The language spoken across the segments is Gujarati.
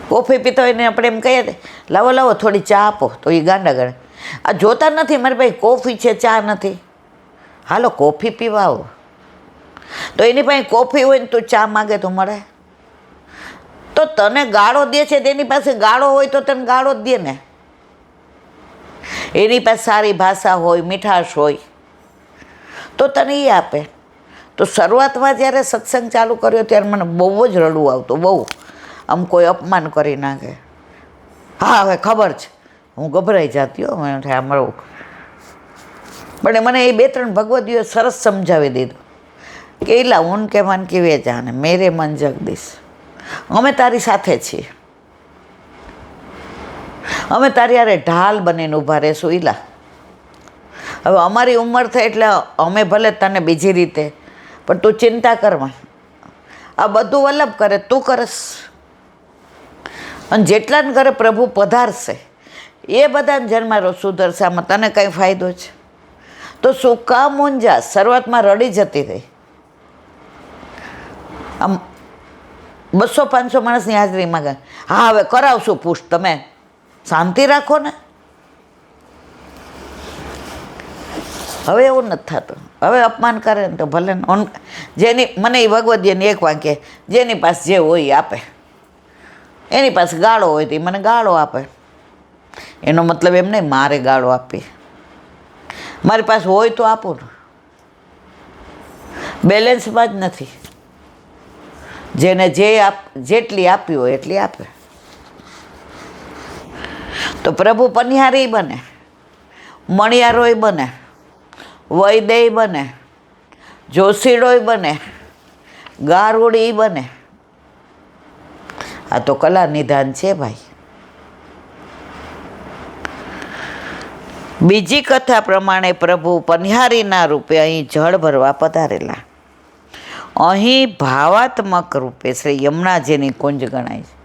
કોફી પીતા હોય ને આપણે એમ કહીએ લાવો લાવો થોડી ચા આપો, તો એ ગાંડા ગણે. આ જોતા નથી મારી પાસે કોફી છે, ચા નથી, હાલો કોફી પીવા આવો. તો એની પાસે કોફી હોય ને તું ચા માગે તો મળે? તો તને ગાળો દે છે તેની પાસે ગાળો હોય તો તને ગાળો જ દે ને. એની પાસે સારી ભાષા હોય, મીઠાશ હોય તો તને એ આપે. તો શરૂઆતમાં જ્યારે સત્સંગ ચાલુ કર્યો ત્યારે મને બહુ જ રડવું આવતું, બહુ. આમ કોઈ અપમાન કરી નાખે. હા હવે ખબર છે, હું ગભરાઈ જતી હો, મને અમારું. પણ મને એ 2-3 ભગવદીઓ સરસ સમજાવી દીધું કે એલા ઊન કે મન કે વે જાને, મેરે મન જગદીશ, અમે તારી સાથે છીએ, અમે તારી યારે ઢાલ બનીને ઊભા રહેશું. ઈલા હવે અમારી ઉંમર થઈ એટલે અમે ભલે તને બીજી રીતે, પણ તું ચિંતા કરમાં, આ બધું વલ્લભ કરે તું કરસ. અને જેટલાને ઘરે પ્રભુ પધારશે એ બધાને જન્મારો સુધરશે. આમાં તને કંઈ ફાયદો છે? તો શું કામ મૂંઝા? શરૂઆતમાં રડી જતી રહી. આમ 200-500 માણસની હાજરીમાં ગયા, હા હવે કરાવશું પુષ્ટ, તમે શાંતિ રાખો ને. હવે એવું નથી થતું. હવે અપમાન કરે ને તો ભલે ને. જેની મને એ ભગવદીની એક વાક્ય, જેની પાસે જે હોય એ આપે. એની પાસે ગાળો હોય તો એ મને ગાળો આપે. એનો મતલબ એમ નહીં મારે ગાળો આપી, મારી પાસે હોય તો આપું ને. બેલેન્સમાં જ નથી. જેને જેટલી આપી હોય એટલી આપે. તો પ્રભુ પનિહારી બને, મણિયારોય બને, વૈદેય બને, જોશીડોય બને, ગારુડી બને. આ તો કલા નિધાન છે ભાઈ. બીજી કથા પ્રમાણે પ્રભુ પનિહારીના રૂપે અહીં જળ ભરવા પધારેલા. અહીં ભાવાત્મક રૂપે શ્રી યમુનાજીની કુંજ ગણાય છે.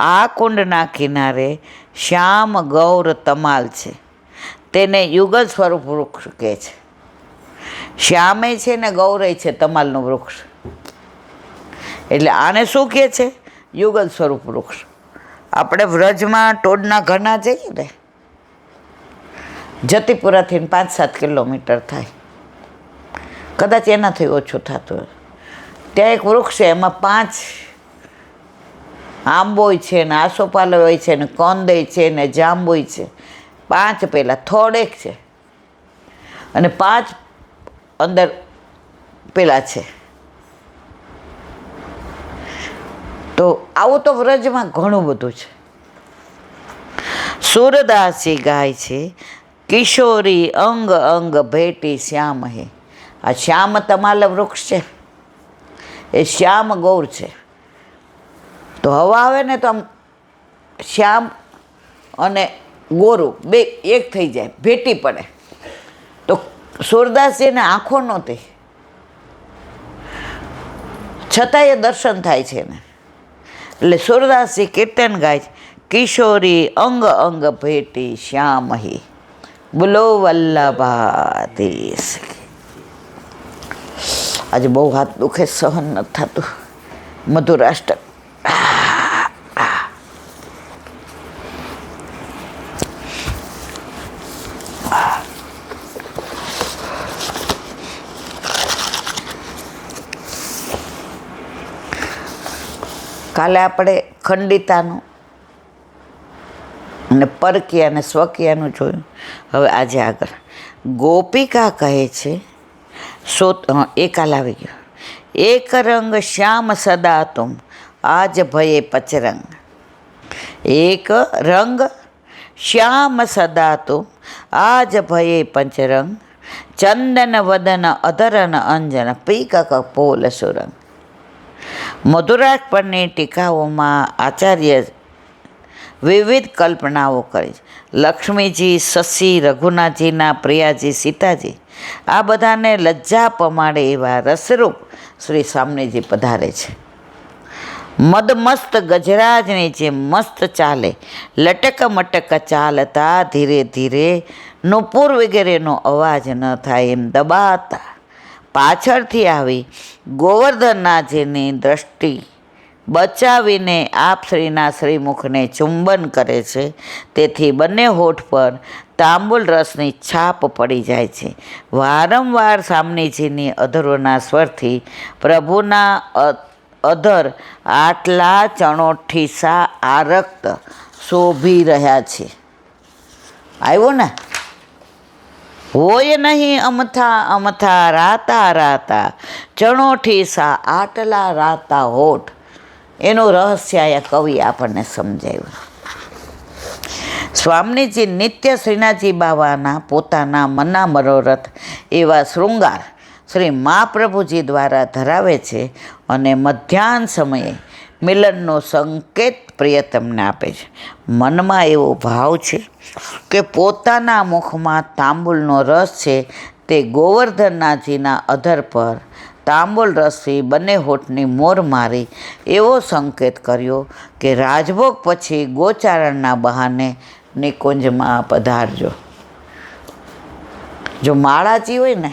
આ કુંડના કિનારે શ્યામ ગૌર તમાલ છે, તેને યુગલ સ્વરૂપ વૃક્ષ કહે છે. શ્યામે છે ને ગૌરે છે તમાલનું વૃક્ષ, એટલે આને શું કહે છે? યુગલ સ્વરૂપ વૃક્ષ. આપણે વ્રજમાં ટોડના ઘરના જઈએ ને, જતીપુરાથી 5-7 કિલોમીટર થાય, કદાચ એનાથી ઓછું થતું હોય. ત્યાં એક વૃક્ષ છે, એમાં 5 આંબોય છે ને આસોપાલવ હોય છે ને કંદય છે ને જાંબુય છે. 5 પેલા થોડેક છે અને 5 અંદર પેલા છે. તો આવું તો વ્રજમાં ઘણું બધું છે. સુરદાસી ગાય છે, કિશોરી અંગ અંગ ભેટી શ્યામ હે. આ શ્યામ તમાલ વૃક્ષ છે, એ શ્યામ ગૌર છે. તો હવા આવે ને તો આમ શ્યામ અને ગોરું બે એક થઈ જાય, ભેટી પડે. તો સુરદાસજીને આંખો નહોતી, છતાં એ દર્શન થાય છે ને. એટલે સુરદાસજી કીર્તન ગાય છે, કિશોરી અંગ અંગ ભેટી શ્યામ હે, બોલો વલ્લભાધીશ. આજે બહુ હાથ દુખે, સહન નથી થતું. મધુરાષ્ટક. કાલે આપણે ખંડિતાનું અને પરકીયા અને સ્વકીયાનું જોયું. હવે આજે આગળ ગોપિકા કહે છે, એ કાલ આવી ગયો. એક રંગ શ્યામ સદા તુમ, આજ ભયે પચરંગ. એક રંગ શ્યામ સદા તુમ, આજ ભયે પંચરંગ. ચંદન વદન અધરન અંજન, પીક કપોલ સુરંગ. મધુરાજ પરની ટીકાઓમાં આચાર્ય વિવિધ કલ્પનાઓ કરી છે. લક્ષ્મીજી, શશી, રઘુનાથજીના પ્રિયાજી, સીતાજી, આ બધાને લજ્જા પમાડે એવા રસરૂપ શ્રી સામનેજી પધારે છે. મદમસ્ત ગજરાજની જે મસ્ત ચાલે, લટક મટક ચાલતા ધીરે ધીરે, નુપુર વગેરેનો અવાજ ન થાય એમ દબાતા પાછળથી આવી ગોવર્ધનનાથજીની દ્રષ્ટિ બચાવીને આપ શ્રીના શ્રીમુખને ચુંબન કરે છે. તેથી બંને હોઠ પર તાંબુલ રસની છાપ પડી જાય છે. વારંવાર સામનેજીની અધરોના સ્વરથી પ્રભુના અધર આટલા ચણોઠી સા આરક્ત શોભી રહ્યા છે. આવ્યો ને? હોય નહીં અમથા અમથા રાતા રાતા ચણોઠી સા આટલા રાતા હોઠ. એનું રહસ્ય અહીંયા કવિ આપણને સમજાવ્યું. સ્વામીજી નિત્ય શ્રીનાથજી બાવાના પોતાના મનના મનોરથ એવા શૃંગાર શ્રી મહાપ્રભુજી દ્વારા ધરાવે છે અને મધ્યાહન સમયે મિલનનો સંકેત પ્રિયતમને આપે છે. મનમાં એવો ભાવ છે કે પોતાના મુખમાં તાંબુલનો રસ છે તે ગોવર્ધનનાથજીના અધર પર તાંબુલ રસથી બંને હોઠની મોર મારી એવો સંકેત કર્યો કે રાજભોગ પછી ગોચારણના બહાને નિકુંજમાં પધારજો. જો માળાજી હોય ને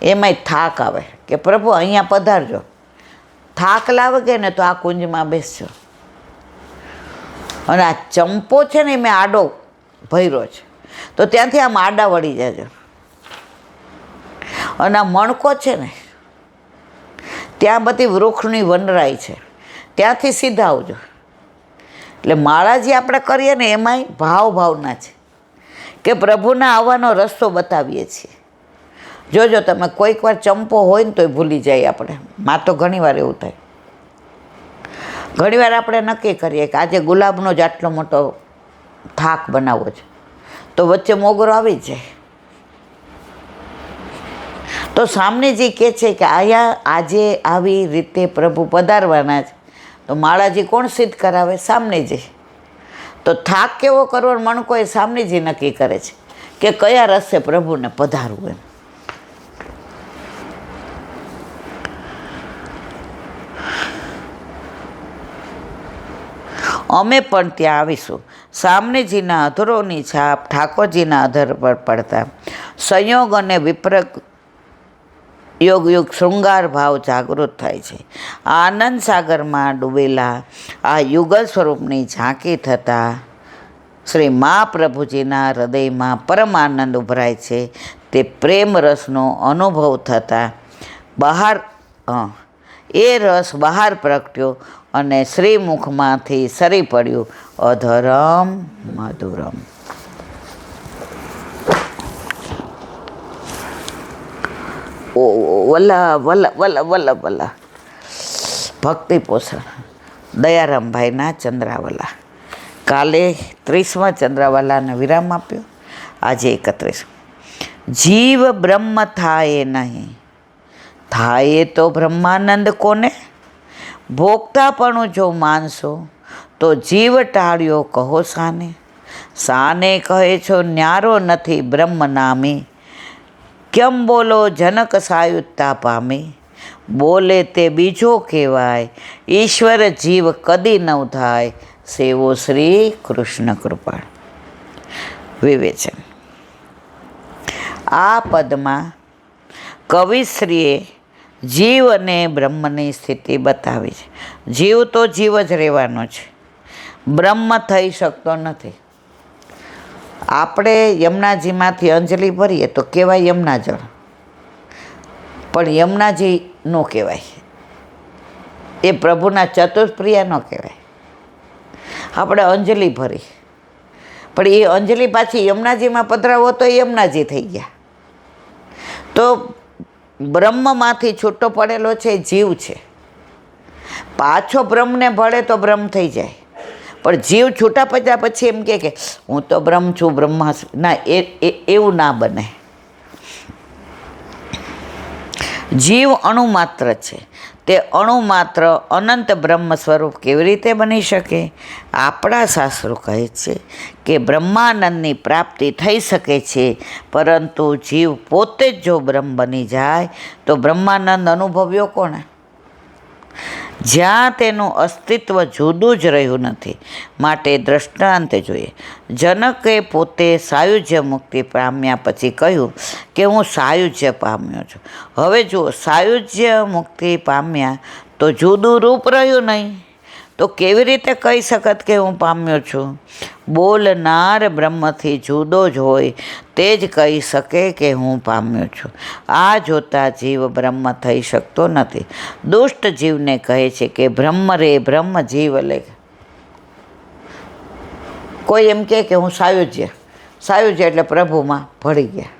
એમાંય થાક આવે કે પ્રભુ અહીંયા પધારજો. થાક લાવે કે ને તો આ કુંજમાં બેસજો. અને આ ચંપો છે ને મેં આડો ભર્યો છે તો ત્યાંથી આમ આડા વળી જજો. અને આ મણકો છે ને ત્યાં બધી વૃક્ષની વનરાઈ છે, ત્યાંથી સીધા આવજો. એટલે માળાજી આપણે કરીએ ને એમાંય ભાવના છે કે પ્રભુના આવવાનો રસ્તો બતાવીએ છીએ. જોજો તમે કોઈક વાર ચંપો હોય ને તોય ભૂલી જાય આપણે. માં તો ઘણીવાર એવું થાય. ઘણીવાર આપણે નક્કી કરીએ કે આજે ગુલાબનો જ આટલો મોટો થાક બનાવવો છે તો વચ્ચે મોગરો આવી જાય. તો સામનેજી કહે છે કે અહીંયા આજે આવી રીતે પ્રભુ પધારવાના છે. તો માળાજી કોણ સિદ્ધ કરાવે? સામનેજી. તો થાક કેવો કરવો મણકો એ સામનેજી નક્કી કરે છે કે કયા રસ્તે પ્રભુને પધારવું એમ. અમે પણ ત્યાં આવીશું. સામનેજીના અધરોની છાપ ઠાકોરજીના અધર પર પડતા સંયોગ અને વિપરક યોગ શૃંગાર ભાવ જાગૃત થાય છે. આનંદ સાગરમાં ડૂબેલા આ યુગલ સ્વરૂપની ઝાંકી થતાં શ્રી મહાપ્રભુજીના હૃદયમાં પરમ આનંદ ઉભરાય છે. તે પ્રેમ રસનો અનુભવ થતાં એ રસ બહાર પ્રગટ્યો અને શ્રીમુખમાંથી સરી પડ્યું અધરમ મધુરમ. ઓ વલ્લભ વલ્લભ વલ્લભ વલ્લભ વલ્લભ. ભક્તિ પોષણ દયારામભાઈના ચંદ્રાવલા. કાલે 30મા ચંદ્રાવલાને વિરામ આપ્યો, આજે 31. જીવ બ્રહ્મ થાય નહીં, થાય તો બ્રહ્માનંદ કોને? ભોગતાપણું જો માનશો તો જીવ ટાળ્યો કહો સાને? સાને કહે છો ન્યારો નથી બ્રહ્મ નામી? કેમ બોલો જનક સાયુજ્યતા પામી? બોલે તે બીજો કહેવાય, ઈશ્વર જીવ કદી ન થાય, સેવો શ્રી કૃષ્ણ કૃપા. વિવેચન. આ પદમાં કવિશ્રીએ જીવ અને બ્રહ્મની સ્થિતિ બતાવી છે. જીવ તો જીવ જ રહેવાનો છે, બ્રહ્મ થઈ શકતો નથી. આપણે યમુનાજીમાંથી અંજલિ ભરીએ તો કહેવાય યમુના જળ, પણ યમુનાજી ન કહેવાય, એ પ્રભુના ચતુષ્પ્રિય ન કહેવાય. આપણે અંજલિ ભરી પણ એ અંજલિ પાછી યમુનાજીમાં પધરાવો તો યમુનાજી થઈ ગયા. તો બ્રહ્મમાંથી છૂટો પડેલો છે જીવ છે, પાછો બ્રહ્મને ભળે તો બ્રહ્મ થઈ જાય. પણ જીવ છૂટા પડ્યા પછી એમ કે હું તો બ્રહ્મ છું, બ્રહ્માસ્મિ, ના, એવું ના બને. જીવ અણુમાત્ર છે, તે અણુમાત્ર અનંત બ્રહ્મ સ્વરૂપ કેવી રીતે બની શકે? આપણા શાસ્ત્રો કહે છે કે બ્રહ્માનંદની પ્રાપ્તિ થઈ શકે છે, પરંતુ જીવ પોતે જ જો બ્રહ્મ બની જાય તો બ્રહ્માનંદ અનુભવ્યો કોણે? જ્યાં તેનું અસ્તિત્વ જુદું જ રહ્યું નથી. માટે દ્રષ્ટાંત જોઈએ. જનકે પોતે સાયુજ્ય મુક્તિ પામ્યા પછી કહ્યું કે હું સાયુજ્ય પામ્યો છું. હવે જુઓ, સાયુજ્ય મુક્તિ પામ્યા તો જુદું રૂપ રહ્યું નહીં, તો કેવી રીતે કહી શકત કે હું પામ્યો છું? બોલનાર બ્રહ્મથી જુદો જ હોય તે જ કહી શકે કે હું પામ્યો છું. આ જોતા જીવ બ્રહ્મ થઈ શકતો નથી. દુષ્ટ જીવને કહે છે કે બ્રહ્મ રે બ્રહ્મ જીવ લે. કોઈ એમ કહે કે હું સાયુજ્ય એટલે પ્રભુમાં ભળી ગયા,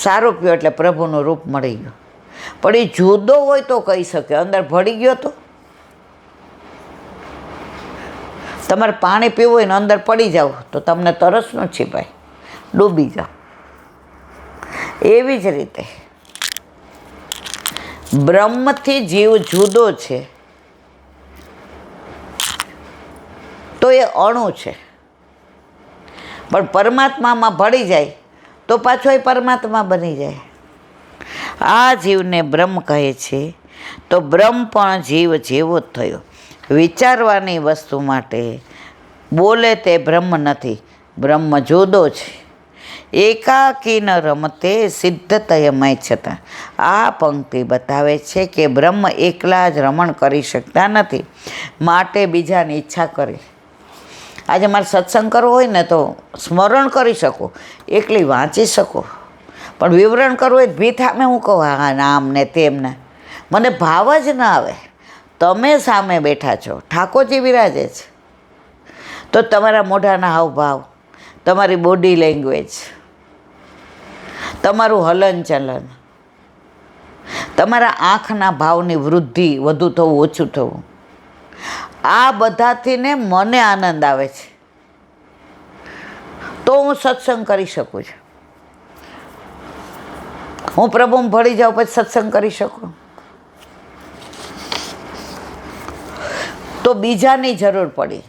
સારૂપ્ય એટલે પ્રભુનું રૂપ મળી ગયું. પણ એ જુદો હોય તો કહી શકે, અંદર ભળી ગયો તો? તમારે પાણી પીવું હોય ને અંદર પડી જાવ તો તમને તરસ ન છીપાય, ડૂબી જાઓ. એવી જ રીતે બ્રહ્મથી જીવ જુદો છે તો એ અણુ છે, પણ પરમાત્મામાં ભળી જાય તો પાછો એ પરમાત્મા બની જાય. આ જીવને બ્રહ્મ કહે છે, તો બ્રહ્મ પણ જીવ જેવો જ થયો. વિચારવાની વસ્તુ માટે બોલે તે બ્રહ્મ નથી, બ્રહ્મ જુદો છે. એકાકી ન રમતે સિદ્ધતયમય છતાં. આ પંક્તિ બતાવે છે કે બ્રહ્મ એકલા જ રમણ કરી શકતા નથી, માટે બીજાની ઈચ્છા કરે. આજે મારે સત્સંગ કરવો હોય ને તો સ્મરણ કરી શકો, એકલી વાંચી શકો, પણ વિવરણ કરવું હોય ભીત સામે હું કહું હા નામ ને તેમને, મને ભાવ જ ના આવે. તમે સામે બેઠા છો, ઠાકોરજી બિરાજે છે, તો તમારા મોઢાના હાવભાવ, તમારી બોડી લેંગ્વેજ, તમારું હલનચલન, તમારા આંખના ભાવની વૃદ્ધિ, વધુ થવું ઓછું થવું, આ બધાથી ને મને આનંદ આવે છે, તો હું સત્સંગ કરી શકું છું. હું પ્રભુમાં ભળી જાઉં પછી સત્સંગ કરી શકું? તો બીજાની જરૂર પડી.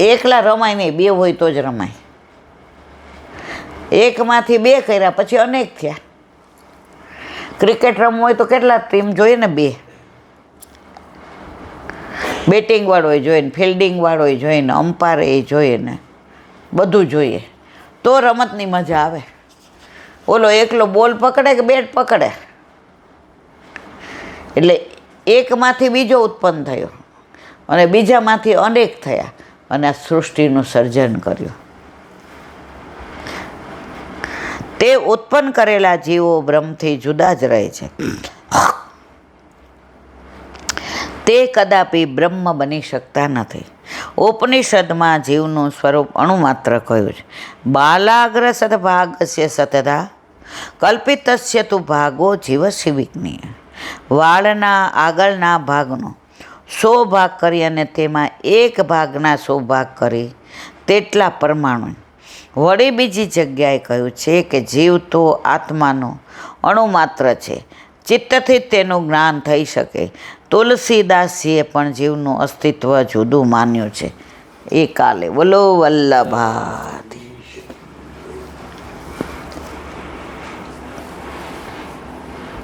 એકલા રમાય નહીં, બે હોય તો જ રમાય. એકમાંથી બે કર્યા પછી અનેક થયા. ક્રિકેટ રમવું હોય તો કેટલા ટીમ જોઈએ ને? બે. બેટિંગ વાળો જોઈએ ને, ફિલ્ડિંગ વાળો જોઈએ ને, અમ્પાયર એ જોઈએ ને, બધું જોઈએ તો રમતની મજા આવે. ઓલો એકલો બોલ પકડે કે બેટ પકડે? એટલે એકમાંથી બીજો ઉત્પન્ન થયો અને બીજામાંથી અનેક થયા અને આ સૃષ્ટિનું સર્જન કર્યું. તે ઉત્પન્ન કરેલા જીવો બ્રહ્મથી જુદા જ રહે છે. તે કદાપી બ્રહ્મ બની શકતા નથી. ઉપનિષદમાં જીવનું સ્વરૂપ અણુમાત્ર કહ્યું છે. બાલાગ્ર સદભાગસ્ય સતધા કલ્પિતસ્ય તુ ભાગો જીવસ્ય વિજ્ઞેય. વાળના આગળના ભાગનો 100 ભાગ કરી અને તેમાં એક ભાગના 100 ભાગ કરી તેટલા પરમાણુ. વળી બીજી જગ્યાએ કહ્યું છે કે જીવ તો આત્માનો અણુમાત્ર છે, ચિત્તથી જ તેનું જ્ઞાન થઈ શકે. તુલસીદાસજીએ પણ જીવનું અસ્તિત્વ જુદું માન્યું છે. એ કાલે બોલો વલ્લભા.